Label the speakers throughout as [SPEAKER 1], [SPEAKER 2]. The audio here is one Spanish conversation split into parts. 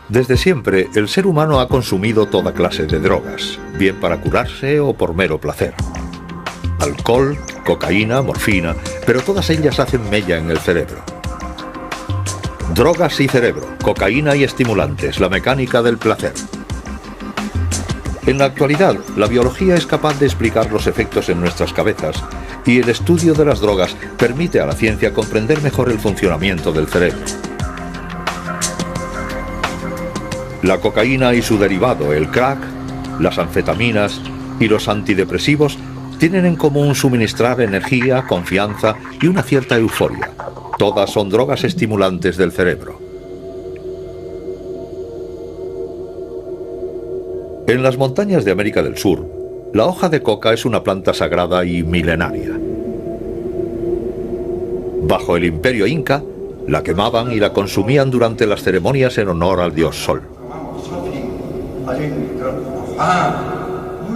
[SPEAKER 1] Desde siempre, el ser humano ha consumido toda clase de drogas, bien para curarse o por mero placer. Alcohol, cocaína, morfina, pero todas ellas hacen mella en el cerebro. Drogas y cerebro, cocaína y estimulantes, la mecánica del placer. En la actualidad, la biología es capaz de explicar los efectos en nuestras cabezas y el estudio de las drogas permite a la ciencia comprender mejor el funcionamiento del cerebro. La cocaína y su derivado, el crack, las anfetaminas y los antidepresivos tienen en común suministrar energía, confianza y una cierta euforia. Todas son drogas estimulantes del cerebro. En las montañas de América del Sur, la hoja de coca es una planta sagrada y milenaria. Bajo el imperio inca, la quemaban y la consumían durante las ceremonias en honor al dios Sol.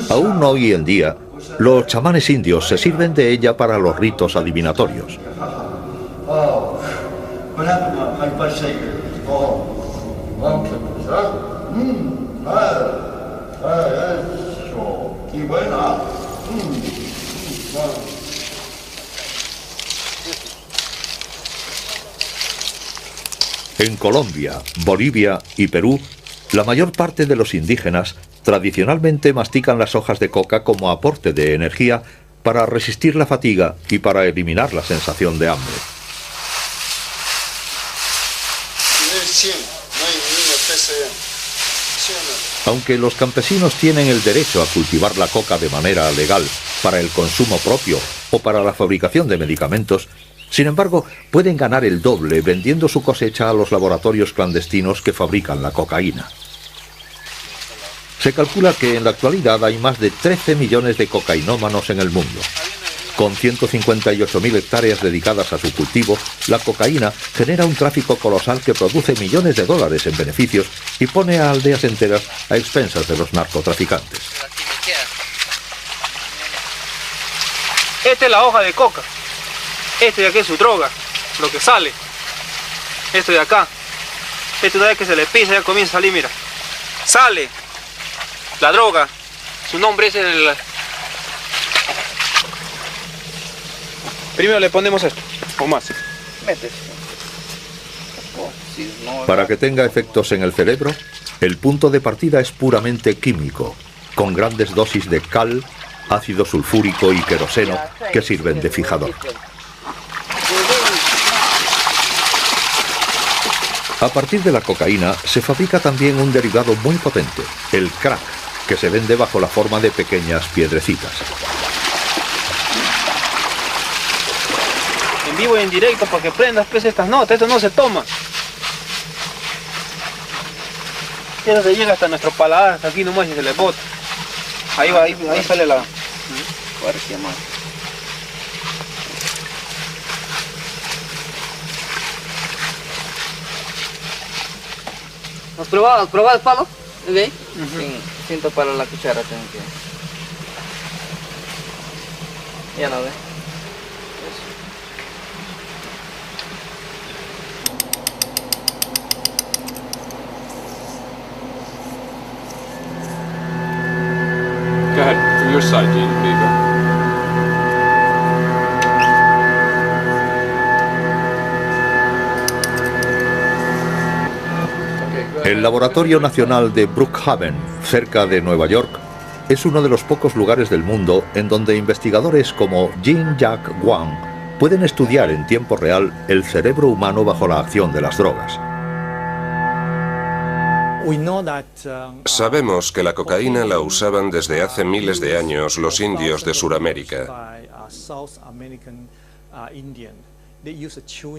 [SPEAKER 1] Aún hoy en día, los chamanes indios se sirven de ella para los ritos adivinatorios. En Colombia, Bolivia y Perú, la mayor parte de los indígenas tradicionalmente mastican las hojas de coca como aporte de energía para resistir la fatiga y para eliminar la sensación de hambre. Aunque los campesinos tienen el derecho a cultivar la coca de manera legal para el consumo propio o para la fabricación de medicamentos, sin embargo, pueden ganar el doble vendiendo su cosecha a los laboratorios clandestinos que fabrican la cocaína. Se calcula que en la actualidad hay más de 13 millones de cocainómanos en el mundo. Con 158.000 hectáreas dedicadas a su cultivo, la cocaína genera un tráfico colosal que produce millones de dólares en beneficios y pone a aldeas enteras a expensas de los narcotraficantes.
[SPEAKER 2] Esta es la hoja de coca. Esto de aquí es su droga, lo que sale. Esto de acá. Esto de ahí que se le pisa ya comienza a salir, mira. Sale la droga. Su nombre es el... Primero le ponemos esto, o más.
[SPEAKER 1] Para que tenga efectos en el cerebro, el punto de partida es puramente químico, con grandes dosis de cal, ácido sulfúrico y queroseno que sirven de fijador. A partir de la cocaína se fabrica también un derivado muy potente, el crack, que se vende bajo la forma de pequeñas piedrecitas.
[SPEAKER 2] En vivo y en directo para que prendas pues estas notas, esto no se toma. Eso se llega hasta nuestro paladar, hasta aquí nomás y se le bota. Ahí va, ahí sale la...
[SPEAKER 3] ¿Has probado el palo? ¿Ve? Sí, siento para la cuchara tengo que... Ya lo ve.
[SPEAKER 4] Go ahead, from your side, Gene. There you go.
[SPEAKER 1] El Laboratorio Nacional de Brookhaven, cerca de Nueva York, es uno de los pocos lugares del mundo en donde investigadores como Jean-Jacques Wang pueden estudiar en tiempo real el cerebro humano bajo la acción de las drogas.
[SPEAKER 5] Sabemos que la cocaína la usaban desde hace miles de años los indios de Sudamérica.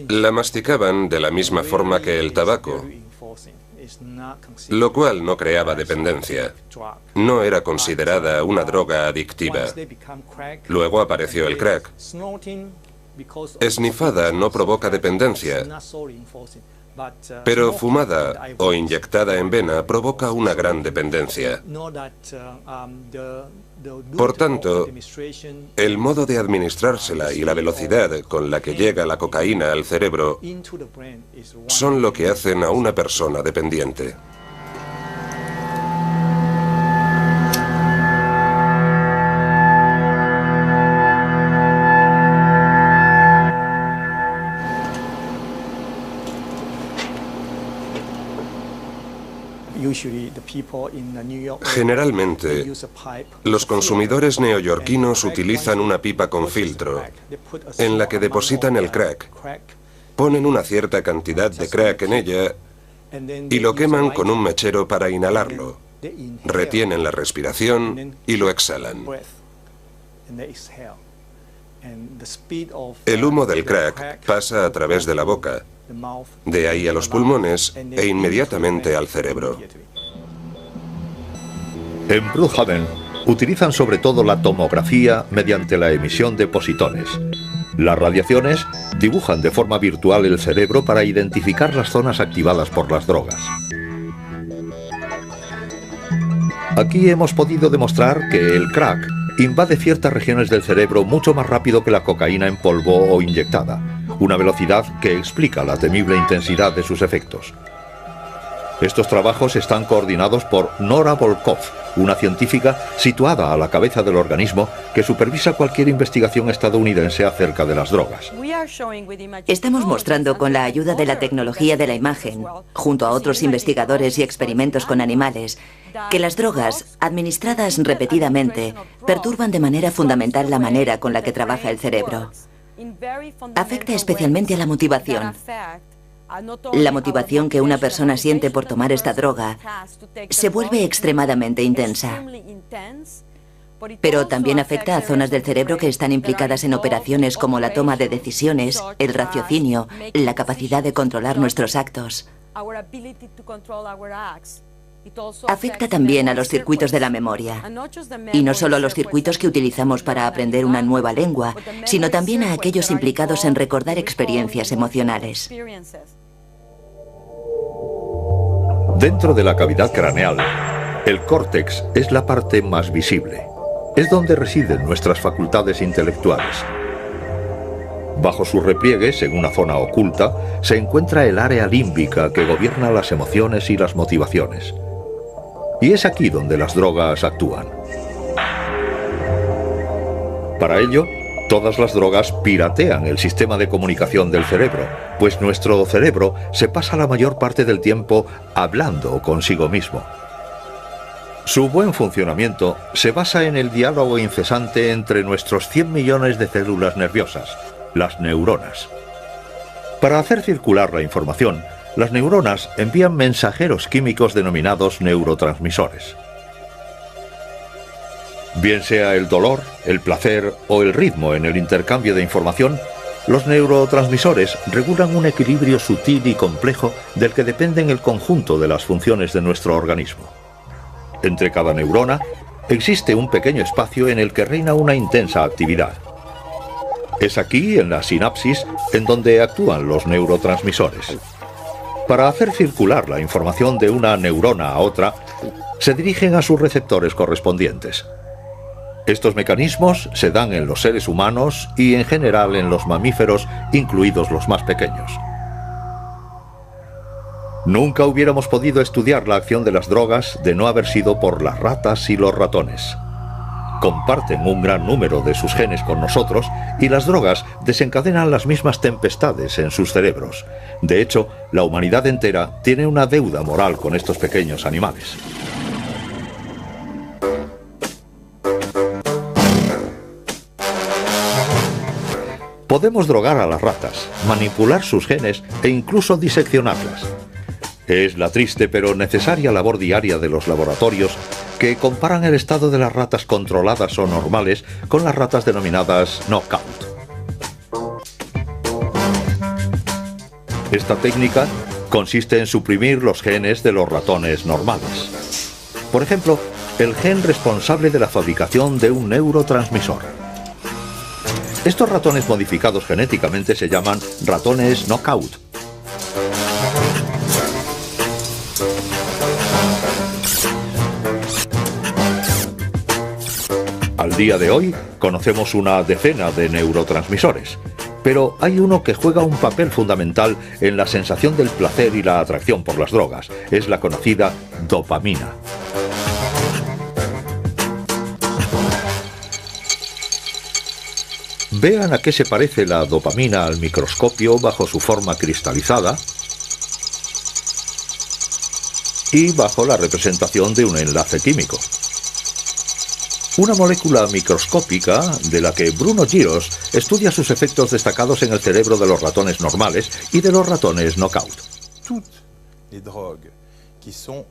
[SPEAKER 5] La masticaban de la misma forma que el tabaco, lo cual no creaba dependencia. No era considerada una droga adictiva. Luego apareció el crack. Esnifada no provoca dependencia, pero fumada o inyectada en vena provoca una gran dependencia. Por tanto, el modo de administrársela y la velocidad con la que llega la cocaína al cerebro son lo que hacen a una persona dependiente. Generalmente, los consumidores neoyorquinos utilizan una pipa con filtro en la que depositan el crack, ponen una cierta cantidad de crack en ella y lo queman con un mechero para inhalarlo. Retienen la respiración y lo exhalan. El humo del crack pasa a través de la boca, de ahí a los pulmones e inmediatamente al cerebro.
[SPEAKER 1] En Brookhaven utilizan sobre todo la tomografía mediante la emisión de positones. Las radiaciones dibujan de forma virtual el cerebro para identificar las zonas activadas por las drogas. Aquí hemos podido demostrar que el crack invade ciertas regiones del cerebro mucho más rápido que la cocaína en polvo o inyectada, una velocidad que explica la temible intensidad de sus efectos. Estos trabajos están coordinados por Nora Volkov, una científica situada a la cabeza del organismo que supervisa cualquier investigación estadounidense acerca de las drogas.
[SPEAKER 6] Estamos mostrando con la ayuda de la tecnología de la imagen, junto a otros investigadores y experimentos con animales, que las drogas, administradas repetidamente, perturban de manera fundamental la manera con la que trabaja el cerebro. Afecta especialmente a la motivación. La motivación que una persona siente por tomar esta droga se vuelve extremadamente intensa. Pero también afecta a zonas del cerebro que están implicadas en operaciones como la toma de decisiones, el raciocinio, la capacidad de controlar nuestros actos. Afecta también a los circuitos de la memoria. Y no solo a los circuitos que utilizamos para aprender una nueva lengua, sino también a aquellos implicados en recordar experiencias emocionales.
[SPEAKER 1] Dentro de la cavidad craneal, el córtex es la parte más visible. Es donde residen nuestras facultades intelectuales. Bajo sus repliegues, en una zona oculta, se encuentra el área límbica que gobierna las emociones y las motivaciones. Y es aquí donde las drogas actúan. Para ello, todas las drogas piratean el sistema de comunicación del cerebro, pues nuestro cerebro se pasa la mayor parte del tiempo hablando consigo mismo. Su buen funcionamiento se basa en el diálogo incesante entre nuestros 100 millones de células nerviosas, las neuronas. Para hacer circular la información, las neuronas envían mensajeros químicos denominados neurotransmisores. Bien sea el dolor, el placer o el ritmo en el intercambio de información, los neurotransmisores regulan un equilibrio sutil y complejo del que dependen el conjunto de las funciones de nuestro organismo. Entre cada neurona existe un pequeño espacio en el que reina una intensa actividad. Es aquí, en la sinapsis, en donde actúan los neurotransmisores. Para hacer circular la información de una neurona a otra, se dirigen a sus receptores correspondientes. Estos mecanismos se dan en los seres humanos y en general en los mamíferos, incluidos los más pequeños. Nunca hubiéramos podido estudiar la acción de las drogas de no haber sido por las ratas y los ratones. Comparten un gran número de sus genes con nosotros y las drogas desencadenan las mismas tempestades en sus cerebros. De hecho, la humanidad entera tiene una deuda moral con estos pequeños animales. Podemos drogar a las ratas, manipular sus genes e incluso diseccionarlas. Es la triste pero necesaria labor diaria de los laboratorios que comparan el estado de las ratas controladas o normales con las ratas denominadas knockout. Esta técnica consiste en suprimir los genes de los ratones normales. Por ejemplo, el gen responsable de la fabricación de un neurotransmisor. Estos ratones modificados genéticamente se llaman ratones knockout. Al día de hoy conocemos una decena de neurotransmisores, pero hay uno que juega un papel fundamental en la sensación del placer y la atracción por las drogas. Es la conocida dopamina. Vean a qué se parece la dopamina al microscopio bajo su forma cristalizada y bajo la representación de un enlace químico. Una molécula microscópica de la que Bruno Giros estudia sus efectos destacados en el cerebro de los ratones normales y de los ratones knockout.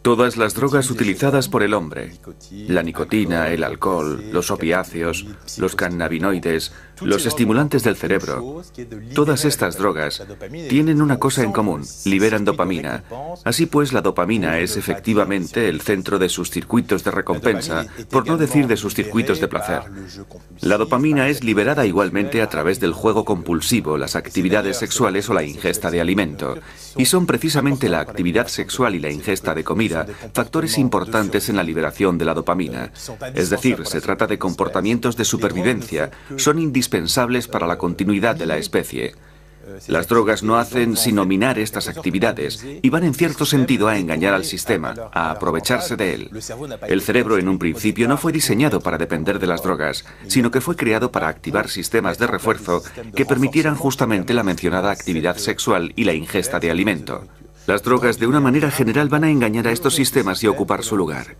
[SPEAKER 7] Todas las drogas utilizadas por el hombre, la nicotina, el alcohol, los opiáceos, los cannabinoides, los estimulantes del cerebro, todas estas drogas tienen una cosa en común: liberan dopamina. Así pues, la dopamina es efectivamente el centro de sus circuitos de recompensa, por no decir de sus circuitos de placer. La dopamina es liberada igualmente a través del juego compulsivo, las actividades sexuales o la ingesta de alimento. Y son precisamente la actividad sexual y la ingesta de comida factores importantes en la liberación de la dopamina. Es decir, se trata de comportamientos de supervivencia, son indispensables para la continuidad de la especie. Las drogas no hacen sino minar estas actividades y van en cierto sentido a engañar al sistema, a aprovecharse de él. El cerebro en un principio no fue diseñado para depender de las drogas, sino que fue creado para activar sistemas de refuerzo que permitieran justamente la mencionada actividad sexual y la ingesta de alimento. Las drogas de una manera general van a engañar a estos sistemas y ocupar su lugar.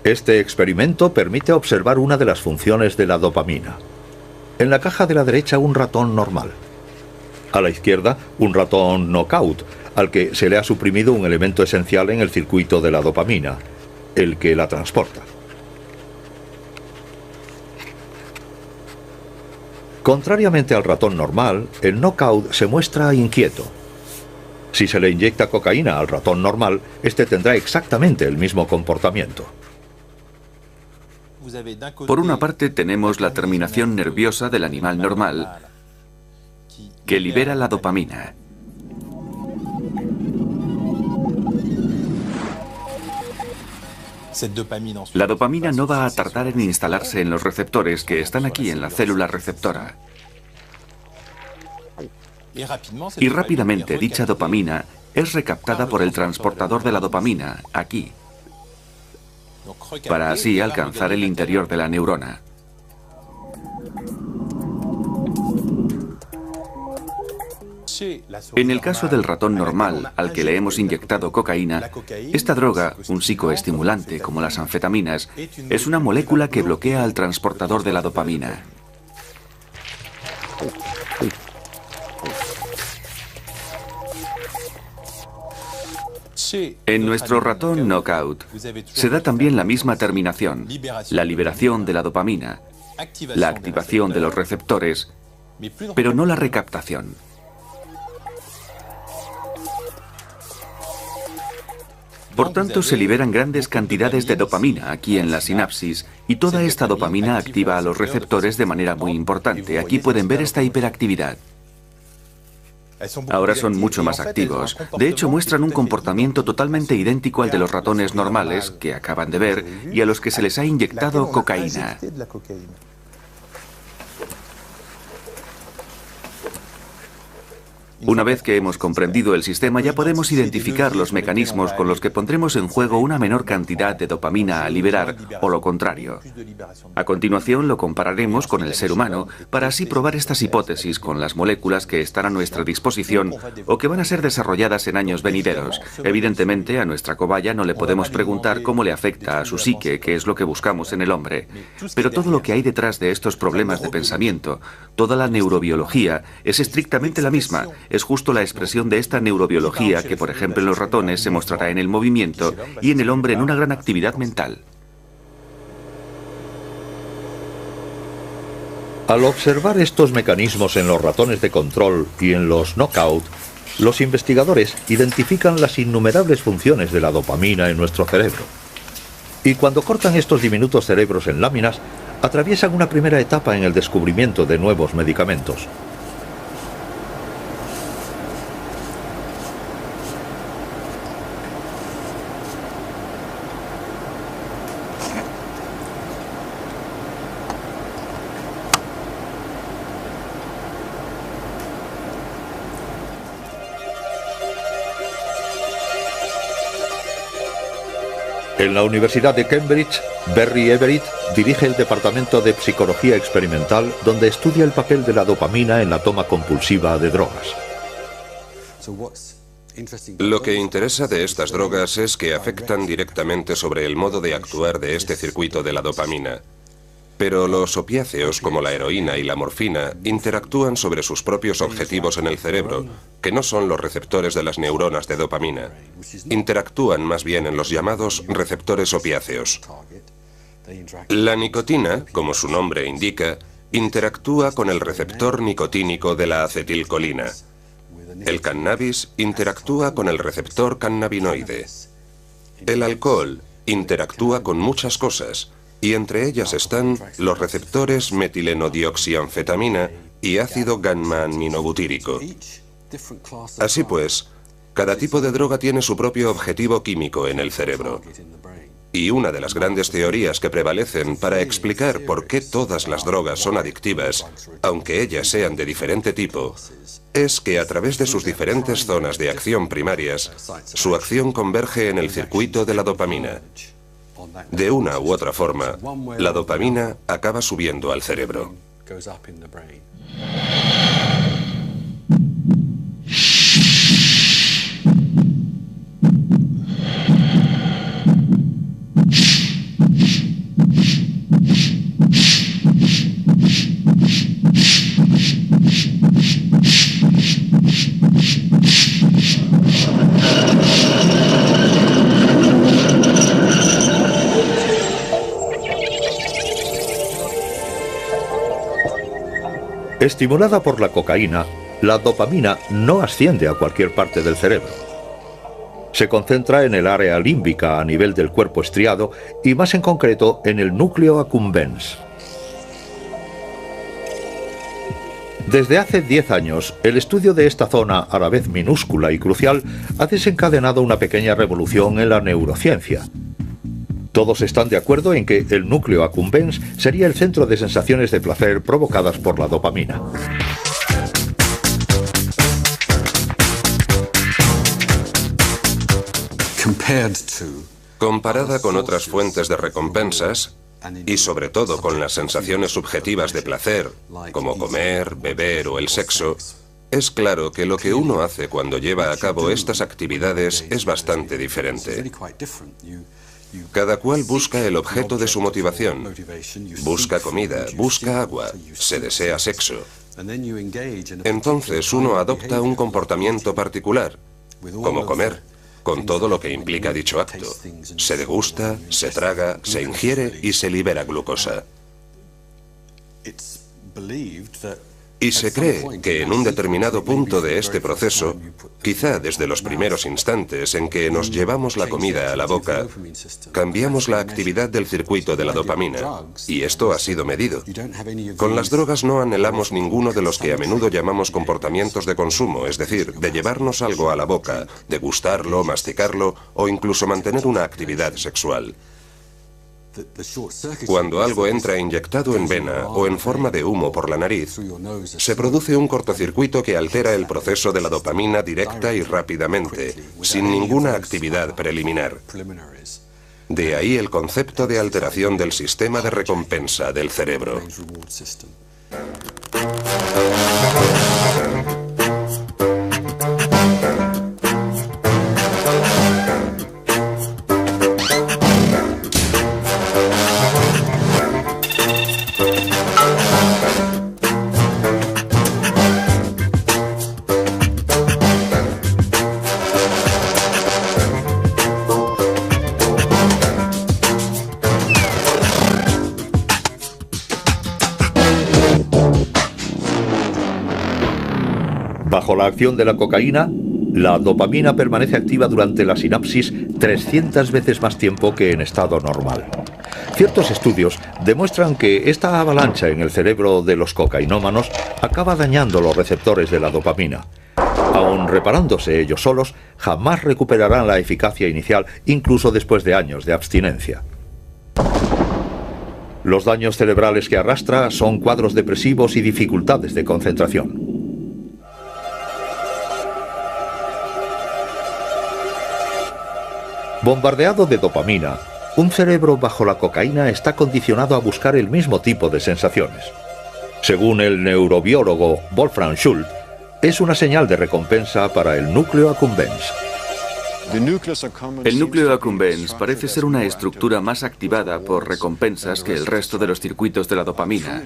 [SPEAKER 1] Este experimento permite observar una de las funciones de la dopamina. En la caja de la derecha, un ratón normal. A la izquierda, un ratón knockout, al que se le ha suprimido un elemento esencial en el circuito de la dopamina, el que la transporta. Contrariamente al ratón normal, el knockout se muestra inquieto. Si se le inyecta cocaína al ratón normal, este tendrá exactamente el mismo comportamiento.
[SPEAKER 7] Por una parte tenemos la terminación nerviosa del animal normal, que libera la dopamina. La dopamina no va a tardar en instalarse en los receptores que están aquí en la célula receptora. Y rápidamente dicha dopamina es recaptada por el transportador de la dopamina, aquí, para así alcanzar el interior de la neurona. En el caso del ratón normal, al que le hemos inyectado cocaína, esta droga, un psicoestimulante como las anfetaminas, es una molécula que bloquea al transportador de la dopamina. En nuestro ratón knockout se da también la misma terminación, la liberación de la dopamina, la activación de los receptores, pero no la recaptación. Por tanto, se liberan grandes cantidades de dopamina aquí en la sinapsis y toda esta dopamina activa a los receptores de manera muy importante. Aquí pueden ver esta hiperactividad. Ahora son mucho más activos. De hecho, muestran un comportamiento totalmente idéntico al de los ratones normales que acaban de ver y a los que se les ha inyectado cocaína. Una vez que hemos comprendido el sistema, ya podemos identificar los mecanismos con los que pondremos en juego una menor cantidad de dopamina a liberar, o lo contrario. A continuación lo compararemos con el ser humano, para así probar estas hipótesis con las moléculas que están a nuestra disposición o que van a ser desarrolladas en años venideros. Evidentemente, a nuestra cobaya no le podemos preguntar cómo le afecta a su psique, que es lo que buscamos en el hombre. Pero todo lo que hay detrás de estos problemas de pensamiento, toda la neurobiología, es estrictamente la misma. Es justo la expresión de esta neurobiología que, por ejemplo, en los ratones se mostrará en el movimiento y en el hombre en una gran actividad mental.
[SPEAKER 1] Al observar estos mecanismos en los ratones de control y en los knockout, los investigadores identifican las innumerables funciones de la dopamina en nuestro cerebro. Y cuando cortan estos diminutos cerebros en láminas, atraviesan una primera etapa en el descubrimiento de nuevos medicamentos. En la Universidad de Cambridge, Barry Everett dirige el Departamento de Psicología Experimental, donde estudia el papel de la dopamina en la toma compulsiva de drogas.
[SPEAKER 5] Lo que interesa de estas drogas es que afectan directamente sobre el modo de actuar de este circuito de la dopamina. Pero los opiáceos, como la heroína y la morfina, interactúan sobre sus propios objetivos en el cerebro, que no son los receptores de las neuronas de dopamina. Interactúan más bien en los llamados receptores opiáceos. La nicotina, como su nombre indica, interactúa con el receptor nicotínico de la acetilcolina. El cannabis interactúa con el receptor cannabinoide. El alcohol interactúa con muchas cosas, y entre ellas están los receptores metilenodioxianfetamina y ácido gamma-aminobutírico. Así pues, cada tipo de droga tiene su propio objetivo químico en el cerebro. Y una de las grandes teorías que prevalecen para explicar por qué todas las drogas son adictivas, aunque ellas sean de diferente tipo, es que a través de sus diferentes zonas de acción primarias, su acción converge en el circuito de la dopamina. De una u otra forma, la dopamina acaba subiendo al cerebro.
[SPEAKER 1] Estimulada por la cocaína, la dopamina no asciende a cualquier parte del cerebro. Se concentra en el área límbica a nivel del cuerpo estriado y más en concreto en el núcleo accumbens. Desde hace 10 años, el estudio de esta zona, a la vez minúscula y crucial, ha desencadenado una pequeña revolución en la neurociencia. Todos están de acuerdo en que el núcleo accumbens sería el centro de sensaciones de placer provocadas por la dopamina.
[SPEAKER 5] Comparada con otras fuentes de recompensas, y sobre todo con las sensaciones subjetivas de placer, como comer, beber o el sexo, es claro que lo que uno hace cuando lleva a cabo estas actividades es bastante diferente. Cada cual busca el objeto de su motivación. Busca comida, busca agua, se desea sexo. Entonces uno adopta un comportamiento particular, como comer, con todo lo que implica dicho acto. Se degusta, se traga, se ingiere y se libera glucosa. Y se cree que en un determinado punto de este proceso, quizá desde los primeros instantes en que nos llevamos la comida a la boca, cambiamos la actividad del circuito de la dopamina, y esto ha sido medido. Con las drogas no anhelamos ninguno de los que a menudo llamamos comportamientos de consumo, es decir, de llevarnos algo a la boca, degustarlo, masticarlo o incluso mantener una actividad sexual. Cuando algo entra inyectado en vena o en forma de humo por la nariz, se produce un cortocircuito que altera el proceso de la dopamina directa y rápidamente, sin ninguna actividad preliminar. De ahí el concepto de alteración del sistema de recompensa del cerebro.
[SPEAKER 1] Bajo la acción de la cocaína, la dopamina permanece activa durante la sinapsis 300 veces más tiempo que en estado normal. Ciertos estudios demuestran que esta avalancha en el cerebro de los cocainómanos acaba dañando los receptores de la dopamina. Aun reparándose ellos solos, jamás recuperarán la eficacia inicial, incluso después de años de abstinencia. Los daños cerebrales que arrastra son cuadros depresivos y dificultades de concentración. Bombardeado de dopamina, un cerebro bajo la cocaína está condicionado a buscar el mismo tipo de sensaciones. Según el neurobiólogo Wolfram Schultz, es una señal de recompensa para el núcleo accumbens.
[SPEAKER 7] El núcleo accumbens parece ser una estructura más activada por recompensas que el resto de los circuitos de la dopamina.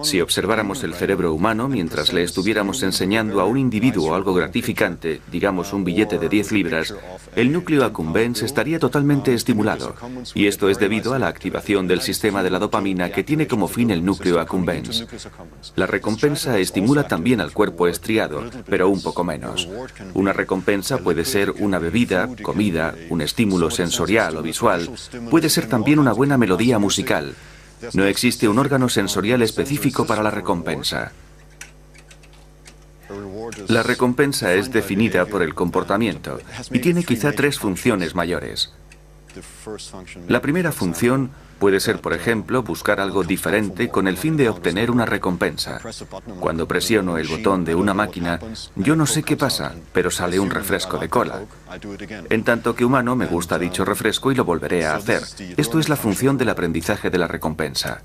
[SPEAKER 7] Si observáramos el cerebro humano mientras le estuviéramos enseñando a un individuo algo gratificante, digamos un billete de 10 libras, el núcleo accumbens estaría totalmente estimulado. Y esto es debido a la activación del sistema de la dopamina que tiene como fin el núcleo accumbens. La recompensa estimula también al cuerpo estriado, pero un poco menos. Una recompensa puede ser una bebida, comida, un estímulo sensorial o visual. Puede ser también una buena melodía musical. No existe un órgano sensorial específico para la recompensa. La recompensa es definida por el comportamiento y tiene quizá 3 funciones mayores. La primera función puede ser, por ejemplo, buscar algo diferente con el fin de obtener una recompensa. Cuando presiono el botón de una máquina, yo no sé qué pasa, pero sale un refresco de cola. En tanto que humano me gusta dicho refresco y lo volveré a hacer. Esto es la función del aprendizaje de la recompensa.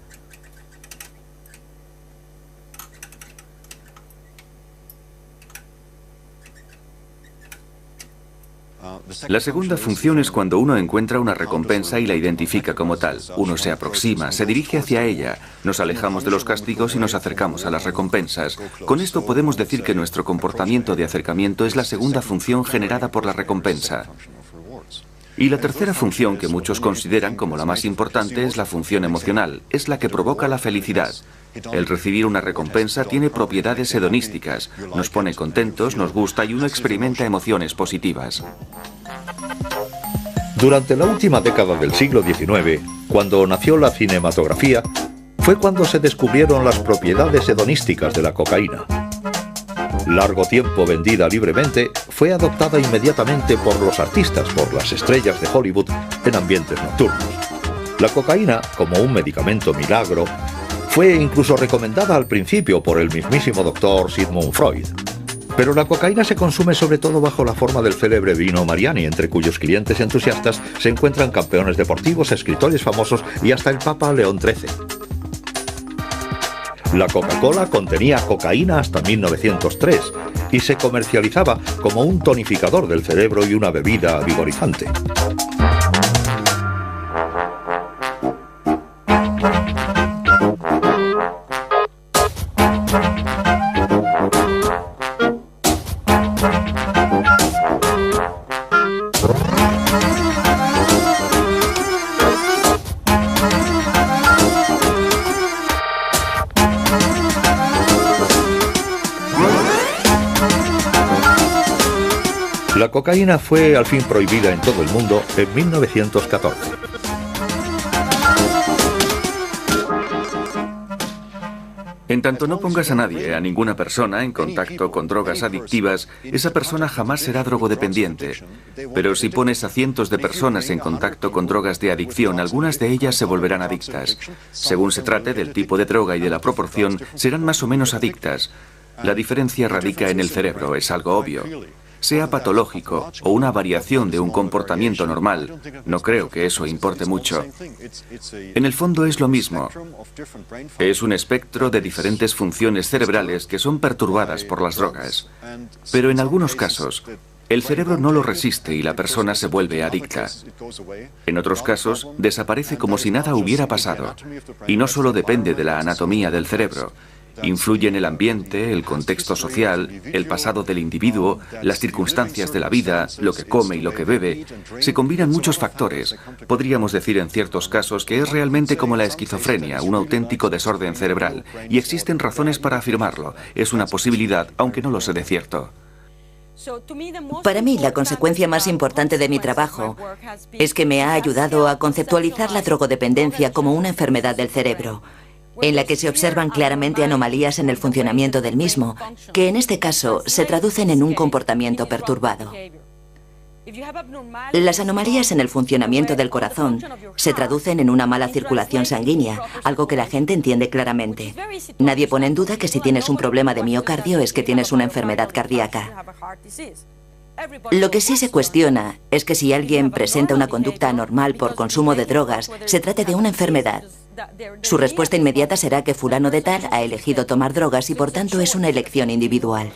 [SPEAKER 7] La segunda función es cuando uno encuentra una recompensa y la identifica como tal. Uno se aproxima, se dirige hacia ella, nos alejamos de los castigos y nos acercamos a las recompensas. Con esto podemos decir que nuestro comportamiento de acercamiento es la segunda función generada por la recompensa. Y la tercera función que muchos consideran como la más importante es la función emocional, es la que provoca la felicidad. El recibir una recompensa tiene propiedades hedonísticas, nos pone contentos, nos gusta y uno experimenta emociones positivas.
[SPEAKER 1] Durante la última década del siglo XIX, cuando nació la cinematografía, fue cuando se descubrieron las propiedades hedonísticas de la cocaína. Largo tiempo vendida libremente, fue adoptada inmediatamente por los artistas, por las estrellas de Hollywood en ambientes nocturnos. La cocaína, como un medicamento milagro, fue incluso recomendada al principio por el mismísimo doctor Sigmund Freud. Pero la cocaína se consume sobre todo bajo la forma del célebre vino Mariani, entre cuyos clientes entusiastas se encuentran campeones deportivos, escritores famosos y hasta el Papa León XIII. La Coca-Cola contenía cocaína hasta 1903 y se comercializaba como un tonificador del cerebro y una bebida vigorizante. La cocaína fue al fin prohibida en todo el mundo en 1914.
[SPEAKER 7] En tanto no pongas a nadie, a ninguna persona, en contacto con drogas adictivas, esa persona jamás será drogodependiente. Pero si pones a cientos de personas en contacto con drogas de adicción, algunas de ellas se volverán adictas. Según se trate del tipo de droga y de la proporción, serán más o menos adictas. La diferencia radica en el cerebro, es algo obvio. Sea patológico o una variación de un comportamiento normal, no creo que eso importe mucho. En el fondo es lo mismo. Es un espectro de diferentes funciones cerebrales que son perturbadas por las drogas. Pero en algunos casos, el cerebro no lo resiste y la persona se vuelve adicta. En otros casos, desaparece como si nada hubiera pasado. Y no solo depende de la anatomía del cerebro. Influye en el ambiente, el contexto social, el pasado del individuo, las circunstancias de la vida, lo que come y lo que bebe. Se combinan muchos factores. Podríamos decir en ciertos casos que es realmente como la esquizofrenia, un auténtico desorden cerebral. Y existen razones para afirmarlo. Es una posibilidad, aunque no lo sé de cierto.
[SPEAKER 6] Para mí, la consecuencia más importante de mi trabajo es que me ha ayudado a conceptualizar la drogodependencia como una enfermedad del cerebro, en la que se observan claramente anomalías en el funcionamiento del mismo, que en este caso se traducen en un comportamiento perturbado. Las anomalías en el funcionamiento del corazón se traducen en una mala circulación sanguínea, algo que la gente entiende claramente. Nadie pone en duda que si tienes un problema de miocardio es que tienes una enfermedad cardíaca. Lo que sí se cuestiona es que si alguien presenta una conducta anormal por consumo de drogas, se trate de una enfermedad. Su respuesta inmediata será que fulano de tal ha elegido tomar drogas y por tanto es una elección individual.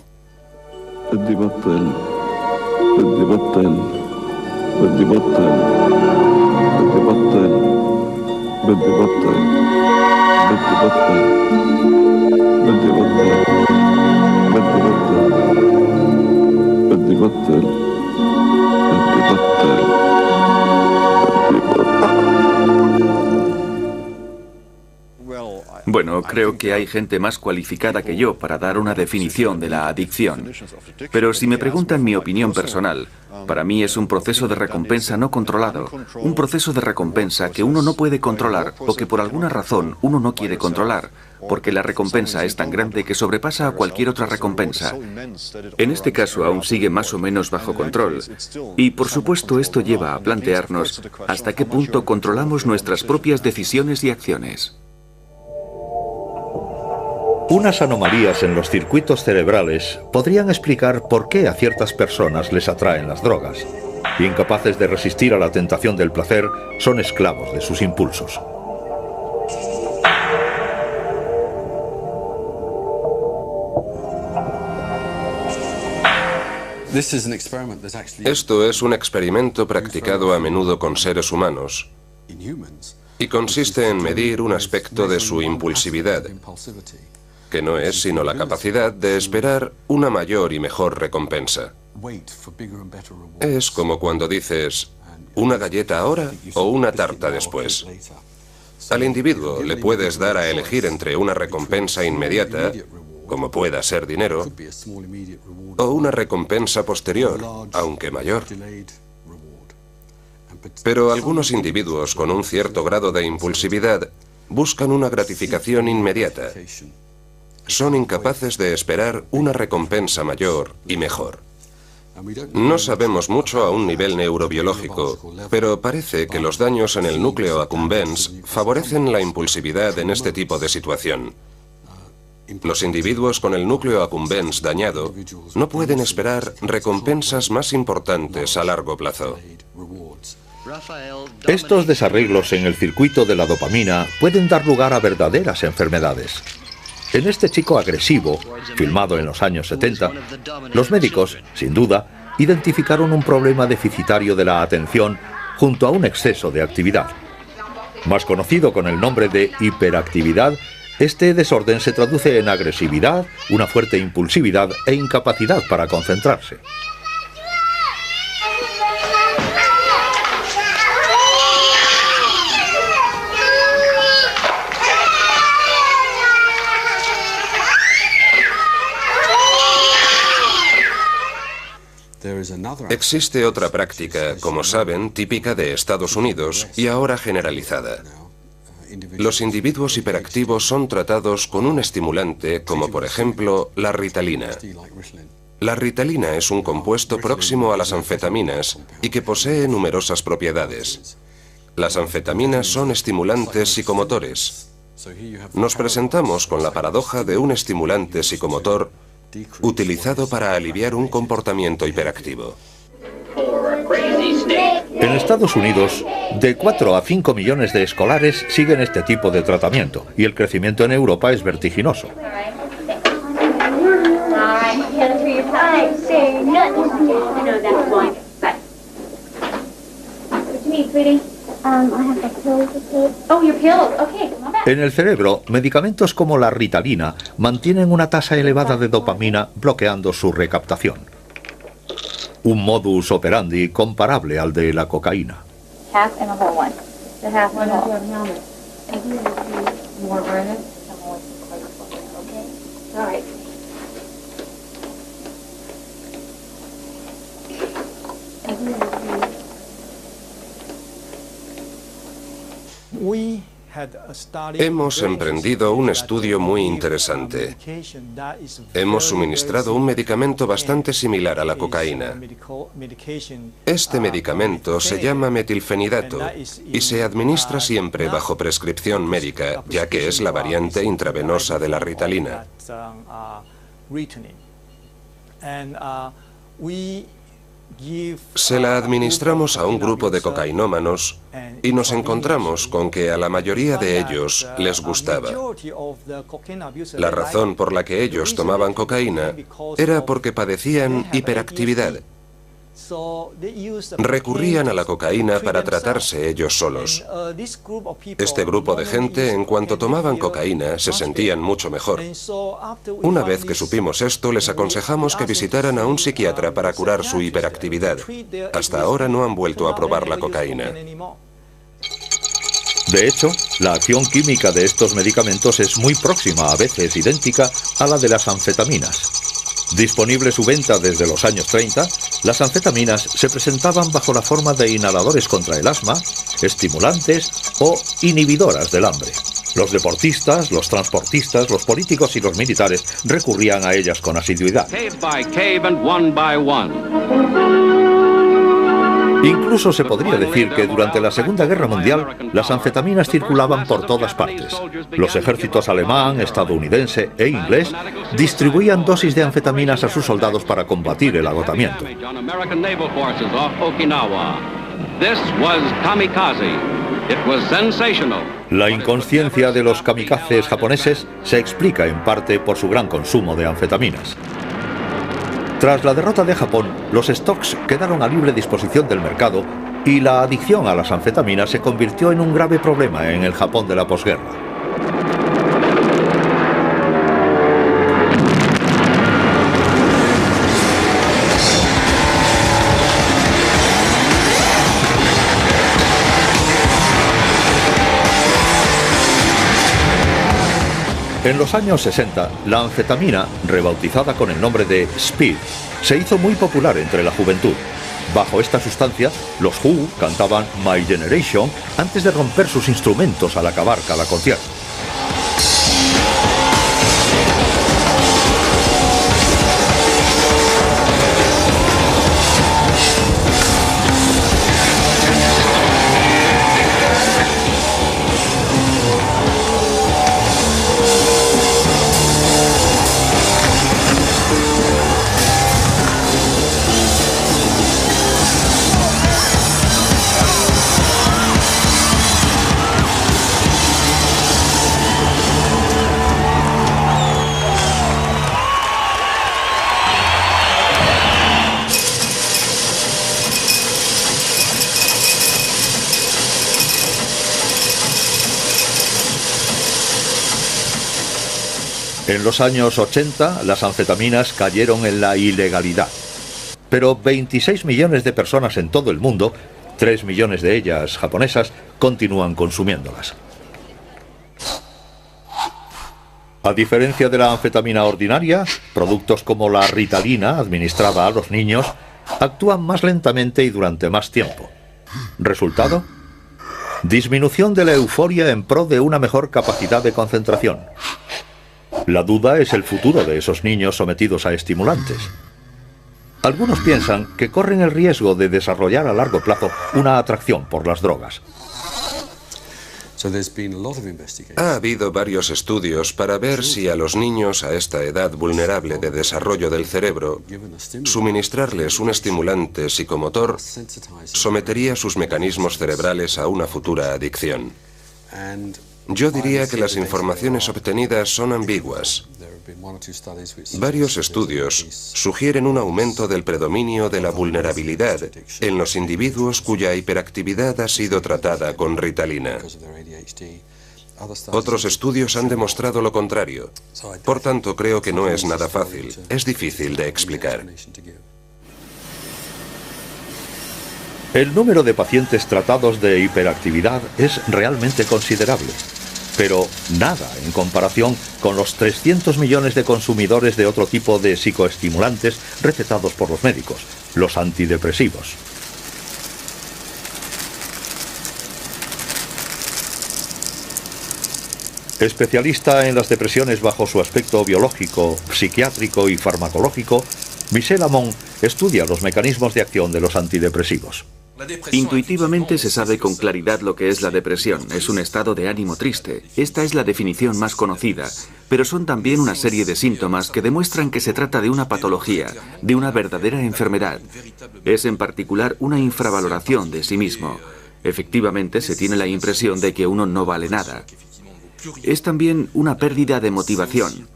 [SPEAKER 7] Bueno, creo que hay gente más cualificada que yo para dar una definición de la adicción. Pero si me preguntan mi opinión personal, para mí es un proceso de recompensa no controlado. Un proceso de recompensa que uno no puede controlar o que por alguna razón uno no quiere controlar, porque la recompensa es tan grande que sobrepasa a cualquier otra recompensa. En este caso aún sigue más o menos bajo control. Y por supuesto esto lleva a plantearnos hasta qué punto controlamos nuestras propias decisiones y acciones.
[SPEAKER 1] Unas anomalías en los circuitos cerebrales podrían explicar por qué a ciertas personas les atraen las drogas. Incapaces de resistir a la tentación del placer, son esclavos de sus impulsos.
[SPEAKER 5] Esto es un experimento practicado a menudo con seres humanos y consiste en medir un aspecto de su impulsividad, que no es sino la capacidad de esperar una mayor y mejor recompensa. Es como cuando dices, ¿una galleta ahora o una tarta después? Al individuo le puedes dar a elegir entre una recompensa inmediata, como pueda ser dinero, o una recompensa posterior, aunque mayor. Pero algunos individuos con un cierto grado de impulsividad buscan una gratificación inmediata. Son incapaces de esperar una recompensa mayor y mejor. No sabemos mucho a un nivel neurobiológico, pero parece que los daños en el núcleo accumbens favorecen la impulsividad en este tipo de situación. Los individuos con el núcleo accumbens dañado no pueden esperar recompensas más importantes a largo plazo.
[SPEAKER 1] Estos desarreglos en el circuito de la dopamina pueden dar lugar a verdaderas enfermedades. En este chico agresivo, filmado en los años 70, los médicos, sin duda, identificaron un problema deficitario de la atención junto a un exceso de actividad. Más conocido con el nombre de hiperactividad, este desorden se traduce en agresividad, una fuerte impulsividad e incapacidad para concentrarse.
[SPEAKER 5] Existe otra práctica, como saben, típica de Estados Unidos y ahora generalizada. Los individuos hiperactivos son tratados con un estimulante como por ejemplo la ritalina. La ritalina es un compuesto próximo a las anfetaminas y que posee numerosas propiedades. Las anfetaminas son estimulantes psicomotores. Nos presentamos con la paradoja de un estimulante psicomotor utilizado para aliviar un comportamiento hiperactivo.
[SPEAKER 1] En Estados Unidos, de 4 a 5 millones de escolares siguen este tipo de tratamiento y el crecimiento en Europa es vertiginoso. En el cerebro, medicamentos como la ritalina mantienen una tasa elevada de dopamina bloqueando su recaptación. Un modus operandi comparable al de la cocaína.
[SPEAKER 5] Hemos emprendido un estudio muy interesante. Hemos suministrado un medicamento bastante similar a la cocaína. Este medicamento se llama metilfenidato y se administra siempre bajo prescripción médica, ya que es la variante intravenosa de la ritalina. Se la administramos a un grupo de cocainómanos y nos encontramos con que a la mayoría de ellos les gustaba. La razón por la que ellos tomaban cocaína era porque padecían hiperactividad. Recurrían a la cocaína para tratarse ellos solos. Este grupo de gente, en cuanto tomaban cocaína, se sentían mucho mejor. Una vez que supimos esto, les aconsejamos que visitaran a un psiquiatra para curar su hiperactividad. Hasta ahora no han vuelto a probar la cocaína.
[SPEAKER 1] De hecho, la acción química de estos medicamentos es muy próxima, a veces idéntica, a la de las anfetaminas. Disponible su venta desde los años 30, las anfetaminas se presentaban bajo la forma de inhaladores contra el asma, estimulantes o inhibidoras del hambre. Los deportistas, los transportistas, los políticos y los militares recurrían a ellas con asiduidad. Incluso se podría decir que durante la Segunda Guerra Mundial las anfetaminas circulaban por todas partes. Los ejércitos alemán, estadounidense e inglés distribuían dosis de anfetaminas a sus soldados para combatir el agotamiento. La inconsciencia de los kamikazes japoneses se explica en parte por su gran consumo de anfetaminas. Tras la derrota de Japón, los stocks quedaron a libre disposición del mercado y la adicción a las anfetaminas se convirtió en un grave problema en el Japón de la posguerra. En los años 60, la anfetamina, rebautizada con el nombre de Speed, se hizo muy popular entre la juventud. Bajo esta sustancia, los Who cantaban My Generation antes de romper sus instrumentos al acabar cada concierto. En los años 80, las anfetaminas cayeron en la ilegalidad. Pero 26 millones de personas en todo el mundo, 3 millones de ellas japonesas, continúan consumiéndolas. A diferencia de la anfetamina ordinaria, productos como la Ritalina, administrada a los niños, actúan más lentamente y durante más tiempo. ¿Resultado? Disminución de la euforia en pro de una mejor capacidad de concentración. La duda es el futuro de esos niños sometidos a estimulantes. Algunos piensan que corren el riesgo de desarrollar a largo plazo una atracción por las drogas.
[SPEAKER 5] Ha habido varios estudios para ver si a los niños a esta edad vulnerable de desarrollo del cerebro, suministrarles un estimulante psicomotor sometería sus mecanismos cerebrales a una futura adicción. Yo diría que las informaciones obtenidas son ambiguas. Varios estudios sugieren un aumento del predominio de la vulnerabilidad en los individuos cuya hiperactividad ha sido tratada con Ritalina. Otros estudios han demostrado lo contrario. Por tanto, creo que no es nada fácil. Es difícil de explicar.
[SPEAKER 1] El número de pacientes tratados de hiperactividad es realmente considerable, pero nada en comparación con los 300 millones de consumidores de otro tipo de psicoestimulantes recetados por los médicos, los antidepresivos. Especialista en las depresiones bajo su aspecto biológico, psiquiátrico y farmacológico, Michel Amon estudia los mecanismos de acción de los antidepresivos.
[SPEAKER 7] Intuitivamente se sabe con claridad lo que es la depresión. Es un estado de ánimo triste. Esta es la definición más conocida. Pero son también una serie de síntomas que demuestran que se trata de una patología, de una verdadera enfermedad. Es en particular una infravaloración de sí mismo. Efectivamente, se tiene la impresión de que uno no vale nada. Es también una pérdida de motivación.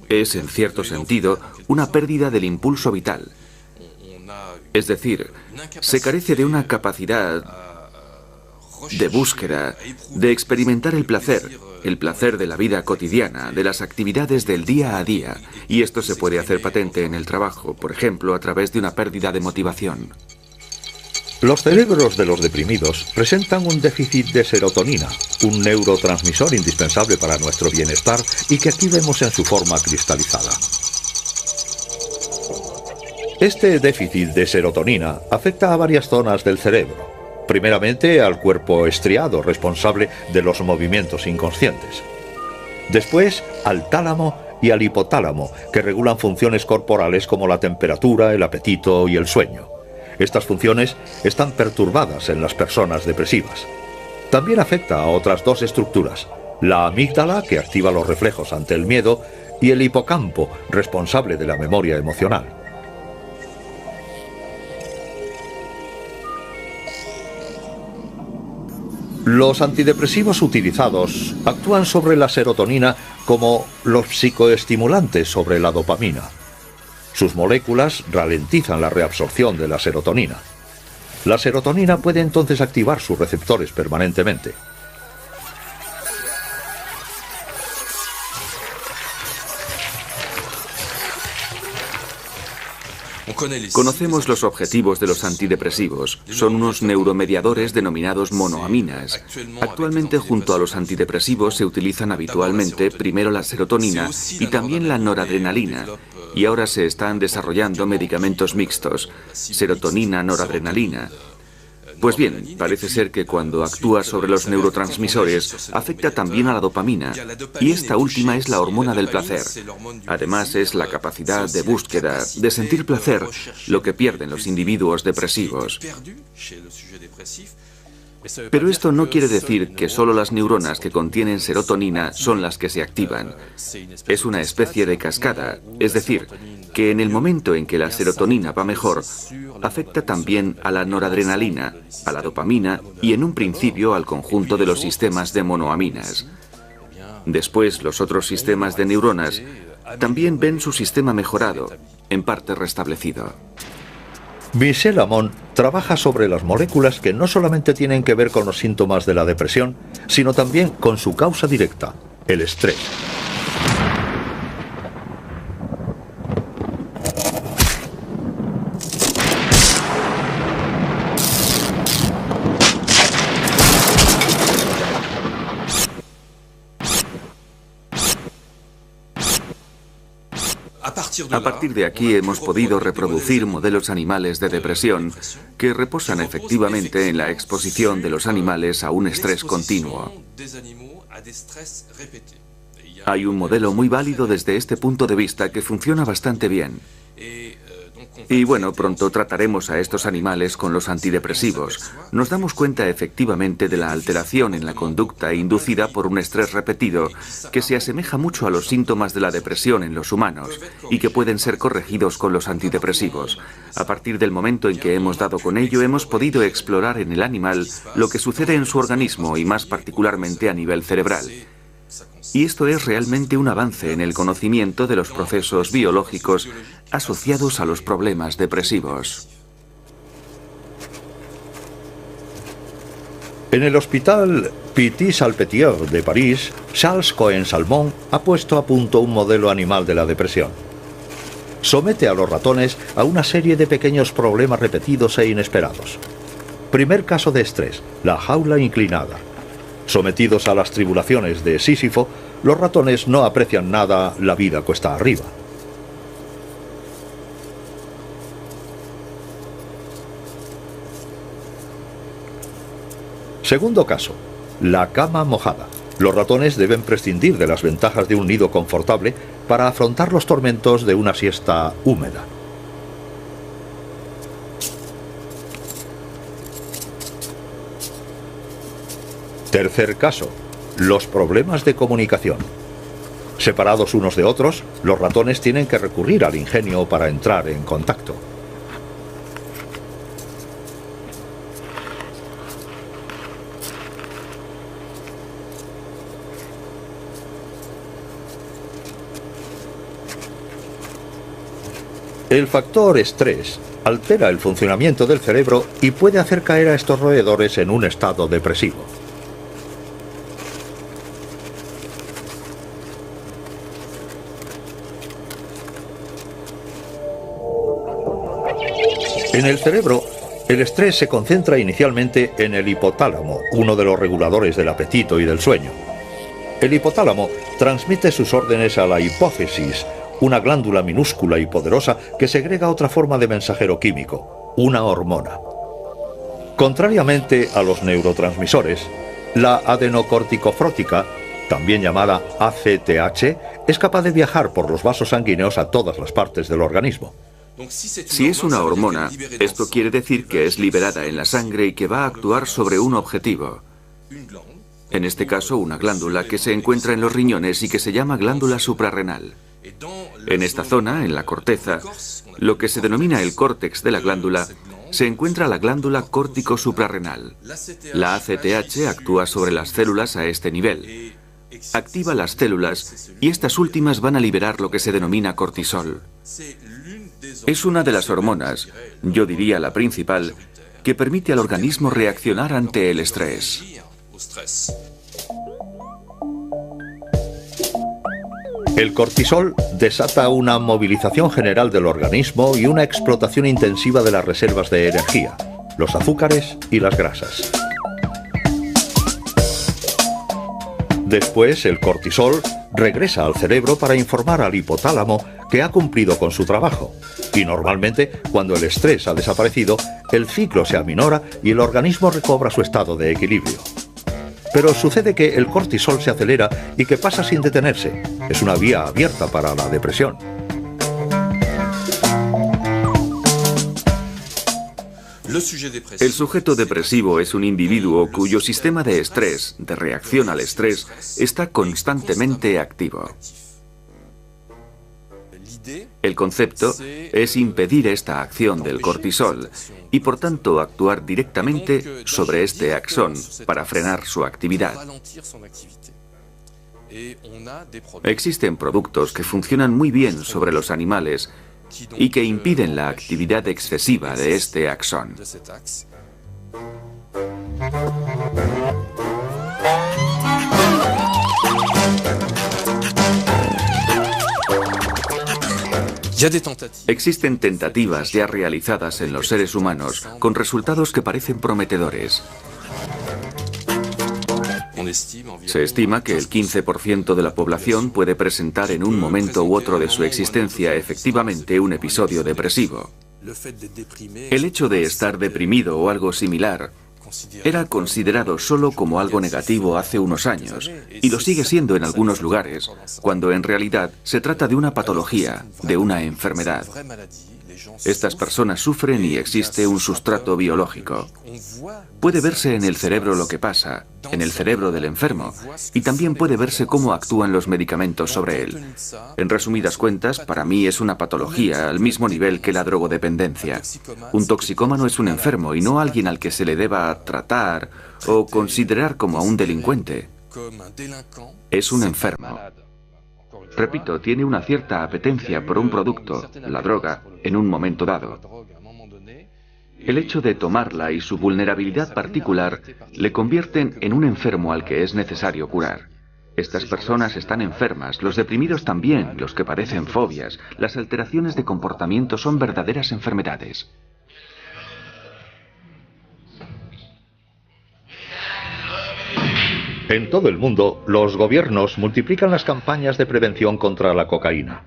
[SPEAKER 7] Es, en cierto sentido, una pérdida del impulso vital. Es decir, se carece de una capacidad de búsqueda, de experimentar el placer de la vida cotidiana, de las actividades del día a día. Y esto se puede hacer patente en el trabajo, por ejemplo, a través de una pérdida de motivación.
[SPEAKER 1] Los cerebros de los deprimidos presentan un déficit de serotonina, un neurotransmisor indispensable para nuestro bienestar y que aquí vemos en su forma cristalizada. Este déficit de serotonina afecta a varias zonas del cerebro. Primeramente al cuerpo estriado, responsable de los movimientos inconscientes. Después al tálamo y al hipotálamo, que regulan funciones corporales como la temperatura, el apetito y el sueño. Estas funciones están perturbadas en las personas depresivas. También afecta a otras dos estructuras, la amígdala, que activa los reflejos ante el miedo, y el hipocampo, responsable de la memoria emocional. Los antidepresivos utilizados actúan sobre la serotonina como los psicoestimulantes sobre la dopamina. Sus moléculas ralentizan la reabsorción de la serotonina. La serotonina puede entonces activar sus receptores permanentemente.
[SPEAKER 7] Conocemos los objetivos de los antidepresivos. Son unos neuromediadores denominados monoaminas. Actualmente, junto a los antidepresivos se utilizan habitualmente primero la serotonina y también la noradrenalina. Y ahora se están desarrollando medicamentos mixtos, serotonina-noradrenalina. Pues bien, parece ser que cuando actúa sobre los neurotransmisores, afecta también a la dopamina, y esta última es la hormona del placer. Además, es la capacidad de búsqueda, de sentir placer, lo que pierden los individuos depresivos. Pero esto no quiere decir que solo las neuronas que contienen serotonina son las que se activan. Es una especie de cascada, es decir, que en el momento en que la serotonina va mejor, afecta también a la noradrenalina, a la dopamina y en un principio al conjunto de los sistemas de monoaminas. Después, los otros sistemas de neuronas también ven su sistema mejorado, en parte restablecido.
[SPEAKER 1] Michel Ammon trabaja sobre las moléculas que no solamente tienen que ver con los síntomas de la depresión, sino también con su causa directa, el estrés.
[SPEAKER 7] A partir de aquí hemos podido reproducir modelos animales de depresión que reposan efectivamente en la exposición de los animales a un estrés continuo. Hay un modelo muy válido desde este punto de vista que funciona bastante bien. Y bueno, pronto trataremos a estos animales con los antidepresivos. Nos damos cuenta efectivamente de la alteración en la conducta inducida por un estrés repetido que se asemeja mucho a los síntomas de la depresión en los humanos y que pueden ser corregidos con los antidepresivos. A partir del momento en que hemos dado con ello, hemos podido explorar en el animal lo que sucede en su organismo y más particularmente a nivel cerebral. Y esto es realmente un avance en el conocimiento de los procesos biológicos asociados a los problemas depresivos.
[SPEAKER 1] En el Hospital Petit-Salpêtrière de París, Charles Cohen-Salmon ha puesto a punto un modelo animal de la depresión. Somete a los ratones a una serie de pequeños problemas repetidos e inesperados. Primer caso de estrés, la jaula inclinada. Sometidos a las tribulaciones de Sísifo, los ratones no aprecian nada la vida cuesta arriba. Segundo caso, la cama mojada. Los ratones deben prescindir de las ventajas de un nido confortable para afrontar los tormentos de una siesta húmeda. Tercer caso, los problemas de comunicación. Separados unos de otros, los ratones tienen que recurrir al ingenio para entrar en contacto. El factor estrés altera el funcionamiento del cerebro y puede hacer caer a estos roedores en un estado depresivo. En el cerebro, el estrés se concentra inicialmente en el hipotálamo, uno de los reguladores del apetito y del sueño. El hipotálamo transmite sus órdenes a la hipófisis, una glándula minúscula y poderosa que segrega otra forma de mensajero químico, una hormona. Contrariamente a los neurotransmisores, la adenocorticofrótica, también llamada ACTH, es capaz de viajar por los vasos sanguíneos a todas las partes del organismo.
[SPEAKER 7] Si es una hormona, esto quiere decir que es liberada en la sangre y que va a actuar sobre un objetivo. En este caso, una glándula que se encuentra en los riñones y que se llama glándula suprarrenal. En esta zona, en la corteza, lo que se denomina el córtex de la glándula, se encuentra la glándula córtico-suprarrenal. La ACTH actúa sobre las células a este nivel. Activa las células y estas últimas van a liberar lo que se denomina cortisol. Es una de las hormonas, yo diría la principal, que permite al organismo reaccionar ante el estrés.
[SPEAKER 1] El cortisol desata una movilización general del organismo y una explotación intensiva de las reservas de energía, los azúcares y las grasas. Después, el cortisol regresa al cerebro para informar al hipotálamo que ha cumplido con su trabajo. Y normalmente, cuando el estrés ha desaparecido, el ciclo se aminora y el organismo recobra su estado de equilibrio. Pero sucede que el cortisol se acelera y que pasa sin detenerse. Es una vía abierta para la depresión.
[SPEAKER 7] El sujeto depresivo es un individuo cuyo sistema de estrés, de reacción al estrés, está constantemente activo. El concepto es impedir esta acción del cortisol y por tanto actuar directamente sobre este axón para frenar su actividad. Existen productos que funcionan muy bien sobre los animales y que impiden la actividad excesiva de este axón. Existen tentativas ya realizadas en los seres humanos con resultados que parecen prometedores. Se estima que el 15% de la población puede presentar en un momento u otro de su existencia efectivamente un episodio depresivo. El hecho de estar deprimido o algo similar era considerado solo como algo negativo hace unos años, y lo sigue siendo en algunos lugares, cuando en realidad se trata de una patología, de una enfermedad. Estas personas sufren y existe un sustrato biológico. Puede verse en el cerebro lo que pasa, en el cerebro del enfermo, y también puede verse cómo actúan los medicamentos sobre él. En resumidas cuentas, para mí es una patología al mismo nivel que la drogodependencia. Un toxicómano es un enfermo y no alguien al que se le deba tratar o considerar como a un delincuente. Es un enfermo. Repito, tiene una cierta apetencia por un producto, la droga, en un momento dado. El hecho de tomarla y su vulnerabilidad particular le convierten en un enfermo al que es necesario curar. Estas personas están enfermas, los deprimidos también, los que padecen fobias, las alteraciones de comportamiento son verdaderas enfermedades.
[SPEAKER 1] En todo el mundo, los gobiernos multiplican las campañas de prevención contra la cocaína.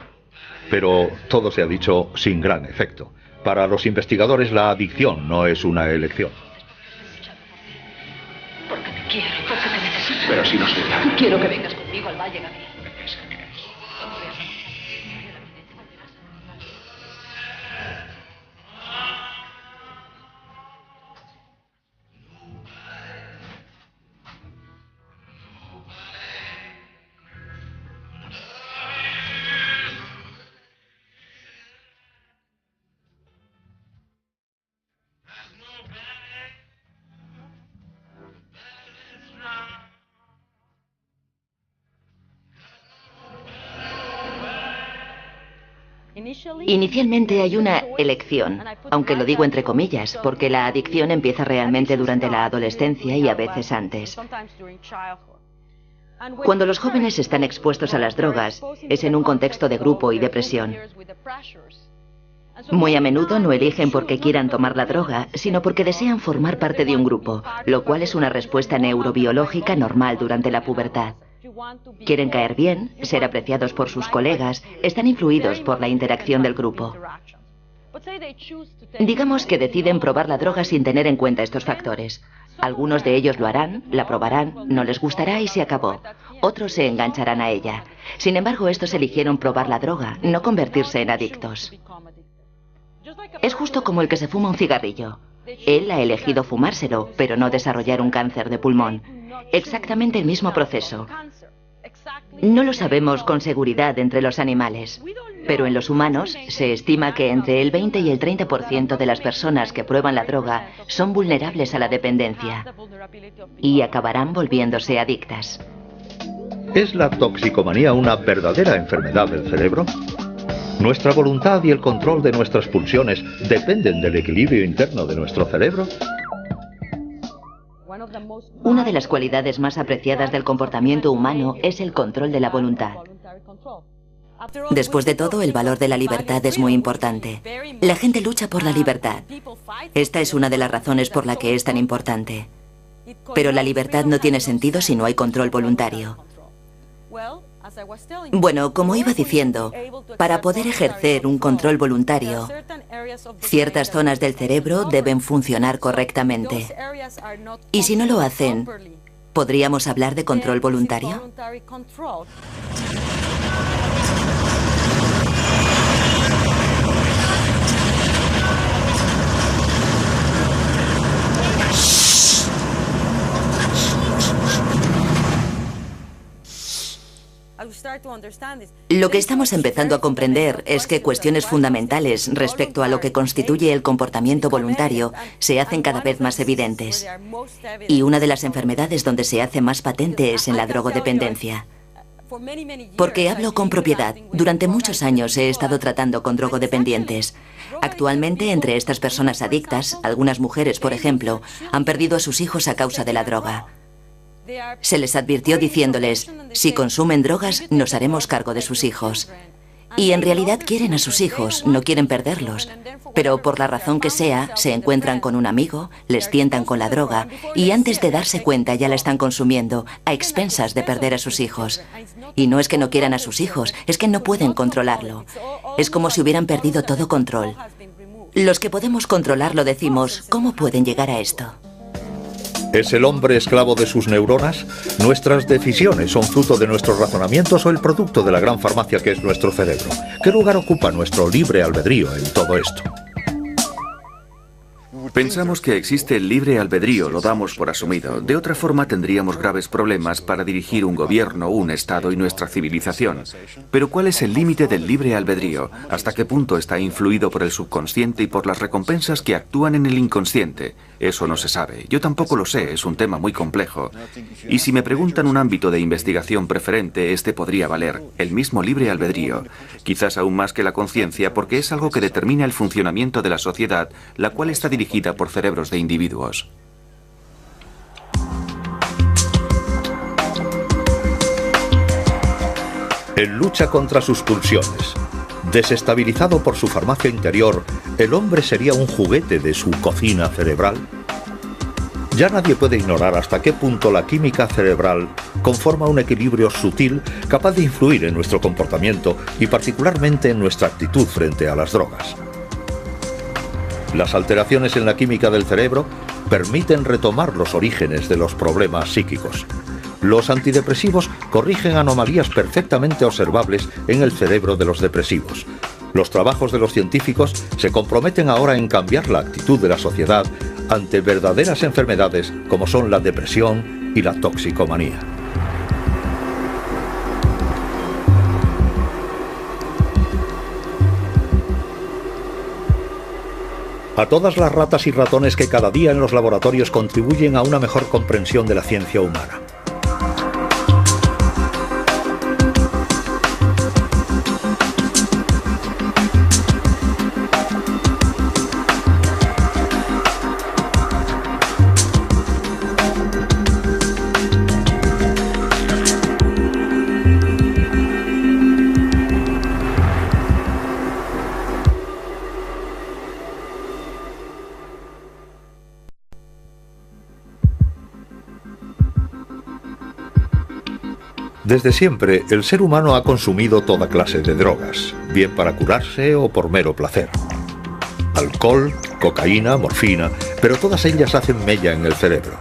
[SPEAKER 1] Pero todo se ha dicho sin gran efecto. Para los investigadores, la adicción no es una elección.
[SPEAKER 8] Porque te quiero, porque te necesito.
[SPEAKER 1] Pero si no se da.
[SPEAKER 8] Quiero que vengas conmigo al Valle, Gabriel.
[SPEAKER 6] Inicialmente hay una elección, aunque lo digo entre comillas, porque la adicción empieza realmente durante la adolescencia y a veces antes. Cuando los jóvenes están expuestos a las drogas, es en un contexto de grupo y de presión. Muy a menudo no eligen porque quieran tomar la droga, sino porque desean formar parte de un grupo, lo cual es una respuesta neurobiológica normal durante la pubertad. Quieren caer bien, ser apreciados por sus colegas, están influidos por la interacción del grupo. Digamos que deciden probar la droga sin tener en cuenta estos factores. Algunos de ellos lo harán, la probarán, no les gustará y se acabó. Otros se engancharán a ella. Sin embargo, estos eligieron probar la droga, no convertirse en adictos. Es justo como el que se fuma un cigarrillo. Él ha elegido fumárselo, pero no desarrollar un cáncer de pulmón. Exactamente el mismo proceso. No lo sabemos con seguridad entre los animales, pero en los humanos se estima que entre el 20 y el 30% de las personas que prueban la droga son vulnerables a la dependencia y acabarán volviéndose adictas.
[SPEAKER 1] ¿Es la toxicomanía una verdadera enfermedad del cerebro? ¿Nuestra voluntad y el control de nuestras pulsiones dependen del equilibrio interno de nuestro cerebro?
[SPEAKER 6] Una de las cualidades más apreciadas del comportamiento humano es el control de la voluntad. Después de todo, el valor de la libertad es muy importante. La gente lucha por la libertad. Esta es una de las razones por la que es tan importante. Pero la libertad no tiene sentido si no hay control voluntario. Bueno, como iba diciendo, para poder ejercer un control voluntario, ciertas zonas del cerebro deben funcionar correctamente. Y si no lo hacen, ¿podríamos hablar de control voluntario? Lo que estamos empezando a comprender es que cuestiones fundamentales respecto a lo que constituye el comportamiento voluntario se hacen cada vez más evidentes. Y una de las enfermedades donde se hace más patente es en la drogodependencia. Porque hablo con propiedad. Durante muchos años he estado tratando con drogodependientes. Actualmente, entre estas personas adictas, algunas mujeres, por ejemplo, han perdido a sus hijos a causa de la droga. Se les advirtió diciéndoles, si consumen drogas, nos haremos cargo de sus hijos. Y en realidad quieren a sus hijos, no quieren perderlos. Pero por la razón que sea, se encuentran con un amigo, les tientan con la droga y antes de darse cuenta ya la están consumiendo, a expensas de perder a sus hijos. Y no es que no quieran a sus hijos, es que no pueden controlarlo. Es como si hubieran perdido todo control. Los que podemos controlarlo decimos, ¿cómo pueden llegar a esto?
[SPEAKER 1] ¿Es el hombre esclavo de sus neuronas? ¿Nuestras decisiones son fruto de nuestros razonamientos o el producto de la gran farmacia que es nuestro cerebro? ¿Qué lugar ocupa nuestro libre albedrío en todo esto?
[SPEAKER 7] Pensamos que existe el libre albedrío, lo damos por asumido. De otra forma tendríamos graves problemas para dirigir un gobierno, un Estado y nuestra civilización. Pero ¿cuál es el límite del libre albedrío? ¿Hasta qué punto está influido por el subconsciente y por las recompensas que actúan en el inconsciente? Eso no se sabe. Yo tampoco lo sé, es un tema muy complejo. Y si me preguntan un ámbito de investigación preferente, este podría valer, el mismo libre albedrío. Quizás aún más que la conciencia, porque es algo que determina el funcionamiento de la sociedad, la cual está dirigida por cerebros de individuos.
[SPEAKER 1] En lucha contra sus pulsiones, desestabilizado por su farmacia interior, ¿el hombre sería un juguete de su cocina cerebral? Ya nadie puede ignorar hasta qué punto la química cerebral conforma un equilibrio sutil capaz de influir en nuestro comportamiento y particularmente en nuestra actitud frente a las drogas. Las alteraciones en la química del cerebro permiten retomar los orígenes de los problemas psíquicos. Los antidepresivos corrigen anomalías perfectamente observables en el cerebro de los depresivos. Los trabajos de los científicos se comprometen ahora en cambiar la actitud de la sociedad ante verdaderas enfermedades como son la depresión y la toxicomanía. A todas las ratas y ratones que cada día en los laboratorios contribuyen a una mejor comprensión de la ciencia humana. Desde siempre, el ser humano ha consumido toda clase de drogas, bien para curarse o por mero placer. Alcohol, cocaína, morfina, pero todas ellas hacen mella en el cerebro.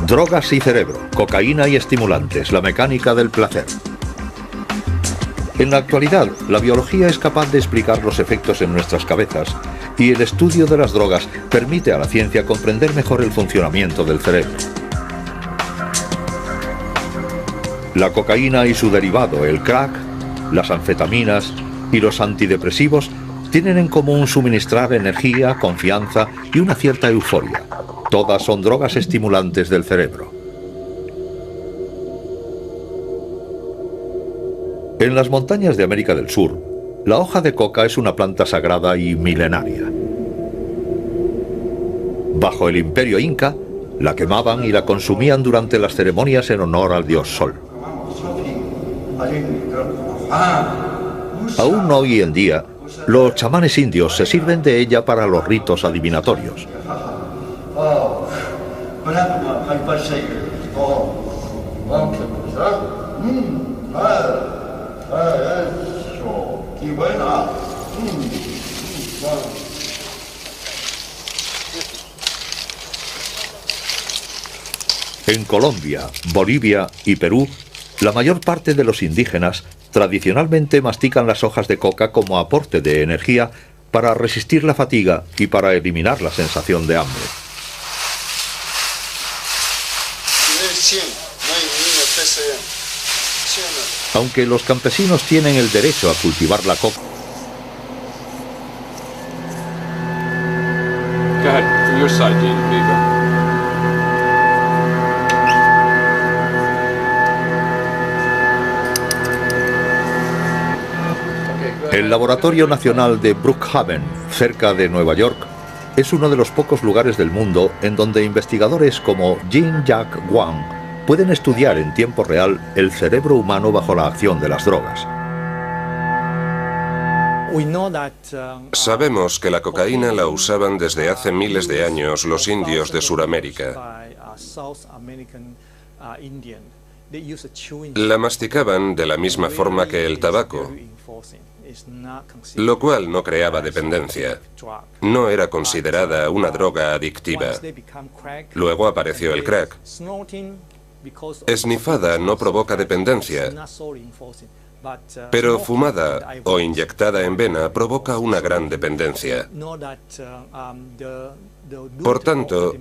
[SPEAKER 1] Drogas y cerebro, cocaína y estimulantes, la mecánica del placer. En la actualidad, la biología es capaz de explicar los efectos en nuestras cabezas y el estudio de las drogas permite a la ciencia comprender mejor el funcionamiento del cerebro. La cocaína y su derivado, el crack, las anfetaminas y los antidepresivos tienen en común suministrar energía, confianza y una cierta euforia. Todas son drogas estimulantes del cerebro. En las montañas de América del Sur, la hoja de coca es una planta sagrada y milenaria. Bajo el imperio inca, la quemaban y la consumían durante las ceremonias en honor al dios Sol. Aún hoy en día, los chamanes indios se sirven de ella para los ritos adivinatorios. En Colombia, Bolivia y Perú, la mayor parte de los indígenas tradicionalmente mastican las hojas de coca como aporte de energía para resistir la fatiga y para eliminar la sensación de hambre. Aunque los campesinos tienen el derecho a cultivar la coca,
[SPEAKER 4] Go ahead, from your side, Gene. There you go.
[SPEAKER 1] el Laboratorio Nacional de Brookhaven, cerca de Nueva York, es uno de los pocos lugares del mundo en donde investigadores como Jean-Jacques Wang pueden estudiar en tiempo real el cerebro humano bajo la acción de las drogas.
[SPEAKER 5] Sabemos que la cocaína la usaban desde hace miles de años los indios de Sudamérica. La masticaban de la misma forma que el tabaco, lo cual no creaba dependencia. No era considerada una droga adictiva. Luego apareció el crack. Esnifada no provoca dependencia, pero fumada o inyectada en vena provoca una gran dependencia. Por tanto,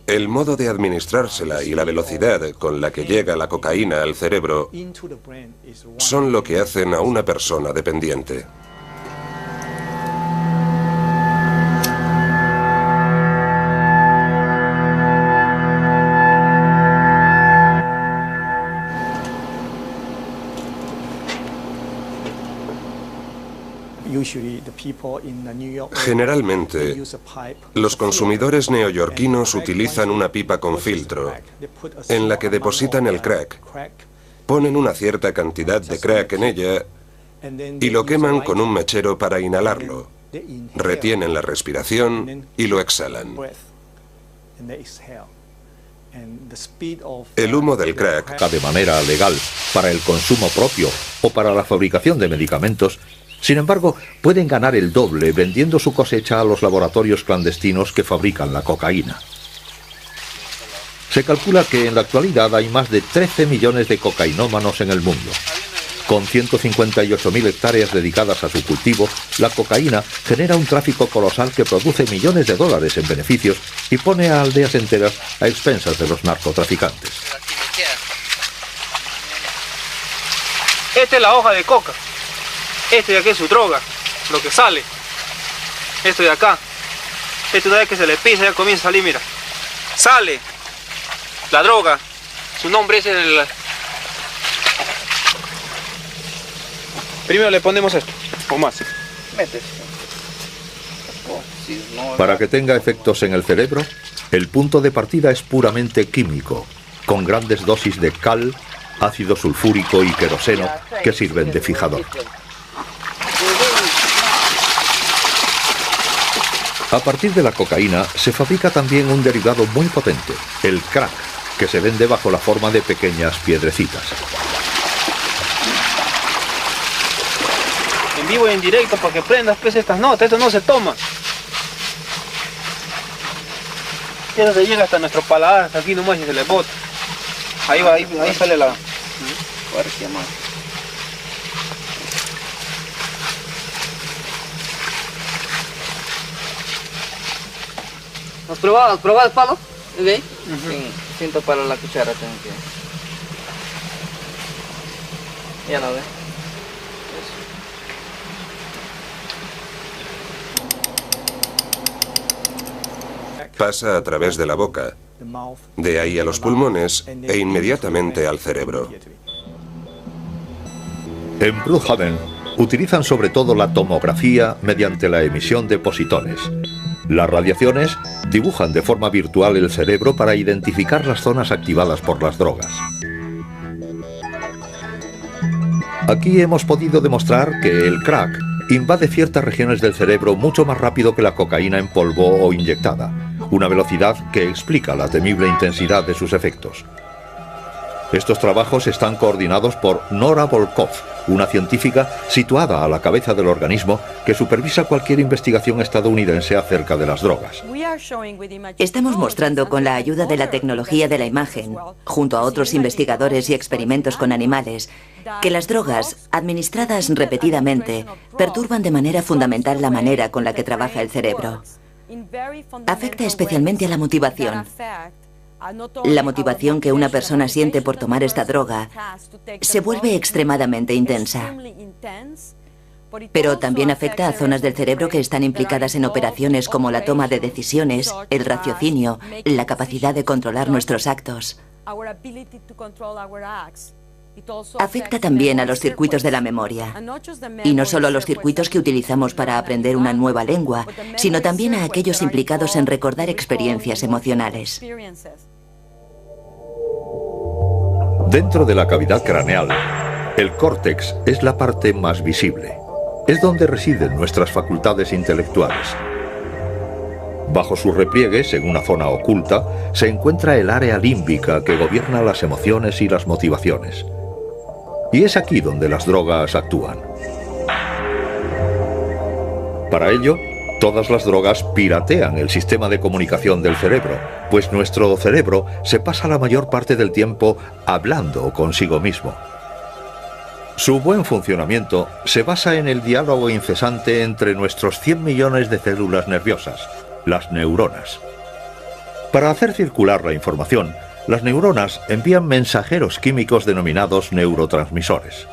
[SPEAKER 5] el modo de administrársela y la velocidad con la que llega la cocaína al cerebro son lo que hacen a una persona dependiente. Generalmente, los consumidores neoyorquinos utilizan una pipa con filtro, en la que depositan el crack, ponen una cierta cantidad de crack en ella y lo queman con un mechero para inhalarlo, retienen la respiración y lo exhalan. El humo del crack,
[SPEAKER 1] de manera legal para el consumo propio o para la fabricación de medicamentos, sin embargo, pueden ganar el doble vendiendo su cosecha a los laboratorios clandestinos que fabrican la cocaína. Se calcula que en la actualidad hay más de 13 millones de cocainómanos en el mundo. Con 158.000 hectáreas dedicadas a su cultivo, la cocaína genera un tráfico colosal que produce millones de dólares en beneficios y pone a aldeas enteras a expensas de los narcotraficantes.
[SPEAKER 2] Esta es la hoja de coca. Esto de aquí es su droga, lo que sale. Esto de acá. Esto una vez que se le pisa ya comienza a salir, mira. Sale la droga. Su nombre es el... Primero le ponemos esto, o más.
[SPEAKER 1] Para que tenga efectos en el cerebro, el punto de partida es puramente químico, con grandes dosis de cal, ácido sulfúrico y queroseno que sirven de fijador. A partir de la cocaína se fabrica también un derivado muy potente, el crack, que se vende bajo la forma de pequeñas piedrecitas.
[SPEAKER 2] En vivo y en directo para que prendas pues estas notas, esto no se toma. Y eso se llega hasta nuestro paladar, hasta aquí nomás y se le bota. Ahí va, ahí sale la... Fuerte, más.
[SPEAKER 3] ¿Has probado el palo? ¿Ve? Siento para la cuchara también. Ya no ve.
[SPEAKER 5] Pasa a través de la boca, de ahí a los pulmones e inmediatamente al cerebro.
[SPEAKER 1] En Brookhaven utilizan sobre todo la tomografía mediante la emisión de positones. Las radiaciones dibujan de forma virtual el cerebro para identificar las zonas activadas por las drogas. Aquí hemos podido demostrar que el crack invade ciertas regiones del cerebro mucho más rápido que la cocaína en polvo o inyectada, una velocidad que explica la temible intensidad de sus efectos. Estos trabajos están coordinados por Nora Volkov, una científica situada a la cabeza del organismo que supervisa cualquier investigación estadounidense acerca de las drogas.
[SPEAKER 6] Estamos mostrando con la ayuda de la tecnología de la imagen, junto a otros investigadores y experimentos con animales, que las drogas, administradas repetidamente, perturban de manera fundamental la manera con la que trabaja el cerebro. Afecta especialmente a la motivación. La motivación que una persona siente por tomar esta droga se vuelve extremadamente intensa. Pero también afecta a zonas del cerebro que están implicadas en operaciones como la toma de decisiones, el raciocinio, la capacidad de controlar nuestros actos. Afecta también a los circuitos de la memoria. Y no solo a los circuitos que utilizamos para aprender una nueva lengua, sino también a aquellos implicados en recordar experiencias emocionales.
[SPEAKER 1] Dentro de la cavidad craneal, el córtex es la parte más visible. Es donde residen nuestras facultades intelectuales. Bajo sus repliegues, en una zona oculta, se encuentra el área límbica que gobierna las emociones y las motivaciones. Y es aquí donde las drogas actúan. Para ello, todas las drogas piratean el sistema de comunicación del cerebro, pues nuestro cerebro se pasa la mayor parte del tiempo hablando consigo mismo. Su buen funcionamiento se basa en el diálogo incesante entre nuestros 100 millones de células nerviosas, las neuronas. Para hacer circular la información, las neuronas envían mensajeros químicos denominados neurotransmisores.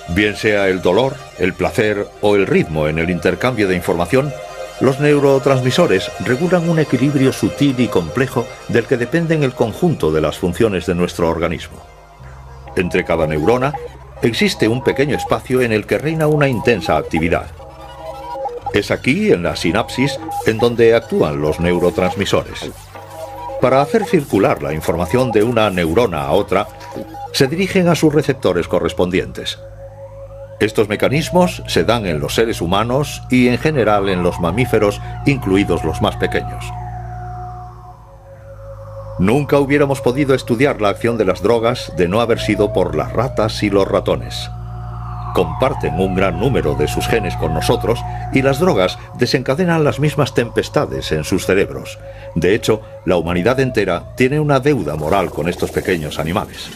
[SPEAKER 1] Bien sea el dolor, el placer o el ritmo en el intercambio de información, los neurotransmisores regulan un equilibrio sutil y complejo del que dependen el conjunto de las funciones de nuestro organismo. Entre cada neurona existe un pequeño espacio en el que reina una intensa actividad. Es aquí, en la sinapsis, en donde actúan los neurotransmisores. Para hacer circular la información de una neurona a otra, se dirigen a sus receptores correspondientes. Estos mecanismos se dan en los seres humanos y en general en los mamíferos, incluidos los más pequeños. Nunca hubiéramos podido estudiar la acción de las drogas de no haber sido por las ratas y los ratones. Comparten un gran número de sus genes con nosotros y las drogas desencadenan las mismas tempestades en sus cerebros. De hecho, la humanidad entera tiene una deuda moral con estos pequeños animales.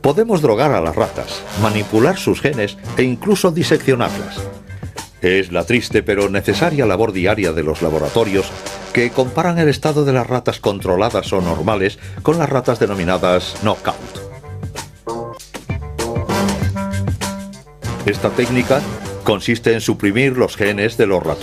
[SPEAKER 1] Podemos drogar a las ratas, manipular sus genes e incluso diseccionarlas. Es la triste pero necesaria labor diaria de los laboratorios que comparan el estado de las ratas controladas o normales con las ratas denominadas knockout. Esta técnica consiste en suprimir los genes de los ratones